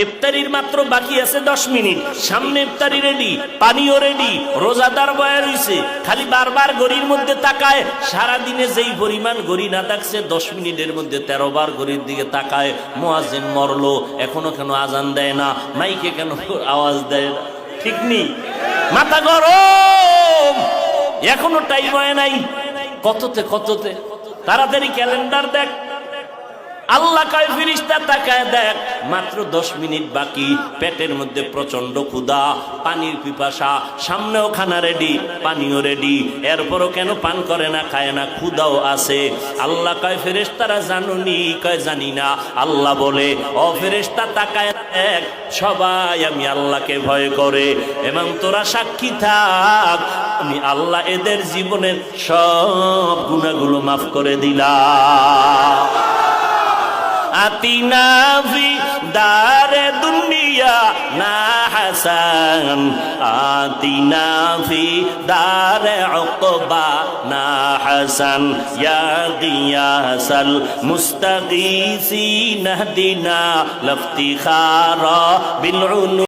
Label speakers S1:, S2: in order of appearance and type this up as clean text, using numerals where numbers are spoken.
S1: ইফতারির মাত্র বাকি আছে 10 মিনিট, সামনে ইফতারি রেডি, পানিও রেডি, রোজাদার বয়া রইছে, খালি বারবার ঘড়ির মধ্যে তাকায়। সারা দিনে যেই পরিমাণ ঘড়ি না থাকছে 10 মিনিটের মধ্যে 13 বার ঘড়ির দিকে তাকায়। মুয়াজ্জিন মরলো, এখনো কেন আজান দেয় না, মাইকে কেন আওয়াজ দেয় না? ঠিক নেই, মাথা গরম, এখনো টাইম হয় নাই। কততে তাড়াতাড়ি ক্যালেন্ডার দেখ। আল্লাহ কয় ফেরেশতা তাকায় দেখ, মাত্র 10 মিনিট বাকি, পেটের মধ্যে প্রচন্ড ক্ষুধা, পানির পিপাসা, সামনেও খানা রেডি, পানিও রেডি, এরপরও কেন পান করে না, খায় না, ক্ষুধাও আছে। আল্লাহ কয় ফেরেশতারা জানুনি? কয় জানি না। আল্লাহ বলে, ও ফেরেশতা তাকায় দেখ, সবাই আমি আল্লাহকে ভয় করে, এবং তোরা সাক্ষী থাক, আমি আল্লাহ এদের জীবনের সব গুনাহগুলো মাফ করে দিলাম। আতিনা ফি দারে দুনিয়া না হাসান, আতিনা ফি দারে উকবা না হাসান, ইয়া গিয়াসাল মুস্তাগীসিন হদিনা লফতিখারা বিল